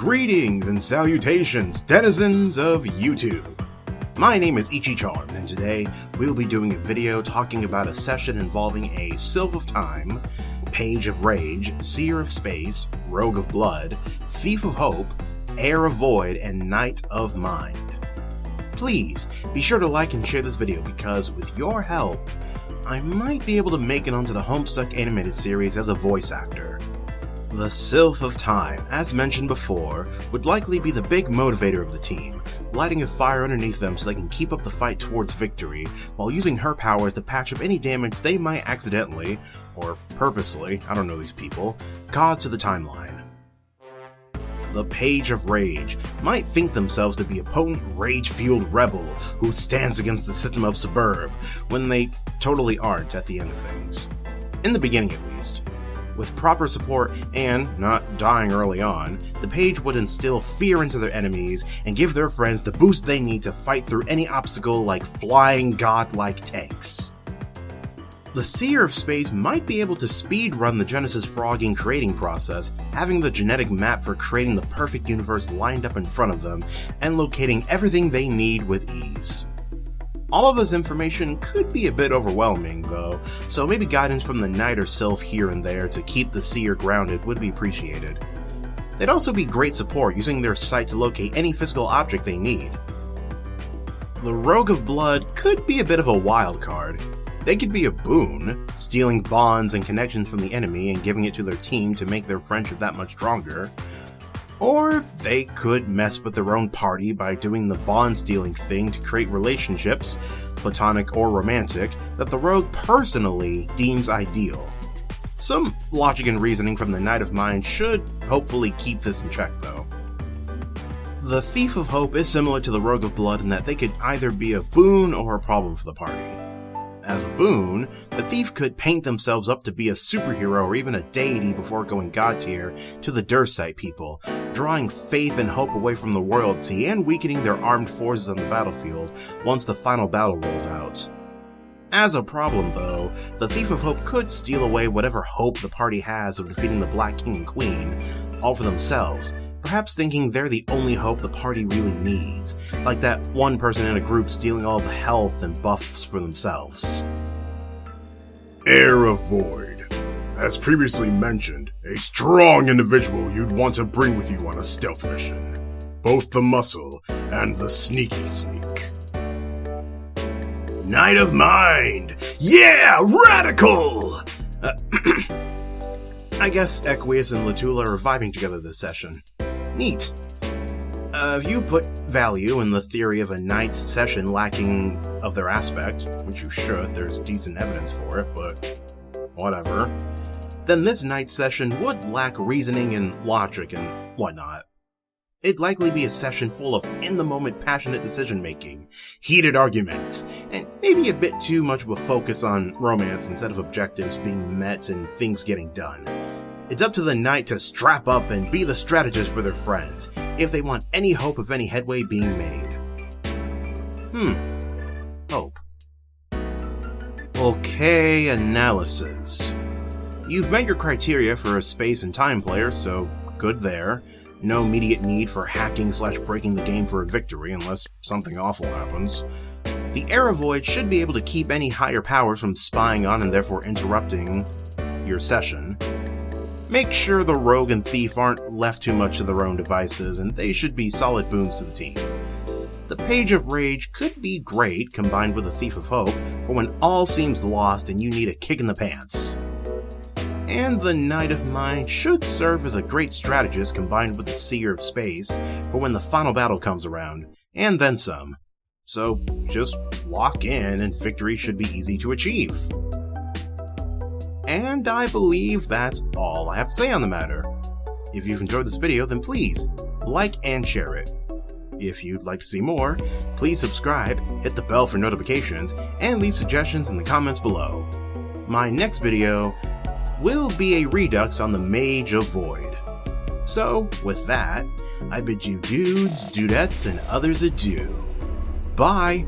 Greetings and salutations, denizens of YouTube. My name is Ichi-chan, and today we'll be doing a video talking about a session involving a Sylph of Time, Page of Rage, Seer of Space, Rogue of Blood, Thief of Hope, Heir of Void, and Knight of Mind. Please be sure to like and share this video because with your help, I might be able to make it onto the Homestuck animated series as a voice actor. The Sylph of Time, as mentioned before, would likely be the big motivator of the team, lighting a fire underneath them so they can keep up the fight towards victory, while using her powers to patch up any damage they might accidentally, or purposely, I don't know these people, cause to the timeline. The Page of Rage might think themselves to be a potent rage-fueled rebel who stands against the system of Suburb, when they totally aren't at the end of things. In the beginning at least. With proper support and not dying early on, the Page would instill fear into their enemies and give their friends the boost they need to fight through any obstacle like flying godlike tanks. The Seer of Space might be able to speedrun the Genesis frogging creating process, having the genetic map for creating the perfect universe lined up in front of them and locating everything they need with ease. All of this information could be a bit overwhelming, though, so maybe guidance from the Knight or Sylph here and there to keep the Seer grounded would be appreciated. They'd also be great support using their sight to locate any physical object they need. The Rogue of Blood could be a bit of a wild card. They could be a boon, stealing bonds and connections from the enemy and giving it to their team to make their friendship that much stronger. Or they could mess with their own party by doing the bond-stealing thing to create relationships, platonic or romantic, that the rogue personally deems ideal. Some logic and reasoning from the Knight of Mind should hopefully keep this in check, though. The Thief of Hope is similar to the Rogue of Blood in that they could either be a boon or a problem for the party. As a boon, the Thief could paint themselves up to be a superhero or even a deity before going god tier to the Dursite people, drawing faith and hope away from the royalty and weakening their armed forces on the battlefield once the final battle rolls out. As a problem, though, the Thief of Hope could steal away whatever hope the party has of defeating the Black King and Queen, all for themselves, perhaps thinking they're the only hope the party really needs, like that one person in a group stealing all the health and buffs for themselves. Heir of Void. As previously mentioned, a strong individual you'd want to bring with you on a stealth mission. Both the muscle and the sneaky sneak. Knight of Mind! Yeah! Radical! I guess Equius and Latula are vibing together this session. Neat. If you put value in the theory of a knight's session lacking of their aspect, which you should, there's decent evidence for it, but whatever, then this knight session would lack reasoning and logic and whatnot. It'd likely be a session full of in-the-moment passionate decision-making, heated arguments, and maybe a bit too much of a focus on romance instead of objectives being met and things getting done. It's up to the knight to strap up and be the strategist for their friends, if they want any hope of any headway being made. Hope. Okay, analysis. You've met your criteria for a space and time player, so good there. No immediate need for hacking/breaking the game for a victory unless something awful happens. The Heir of Void should be able to keep any higher powers from spying on and therefore interrupting your session. Make sure the Rogue and Thief aren't left too much to their own devices, and they should be solid boons to the team. The Page of Rage could be great combined with the Thief of Hope for when all seems lost and you need a kick in the pants. And the Knight of Mind should serve as a great strategist combined with the Seer of Space for when the final battle comes around, and then some. So just lock in and victory should be easy to achieve. And I believe that's all I have to say on the matter. If you've enjoyed this video, then please like and share it. If you'd like to see more, please subscribe, hit the bell for notifications, and leave suggestions in the comments below. My next video will be a redux on the Mage of Void. So, with that, I bid you dudes, dudettes, and others adieu. Bye!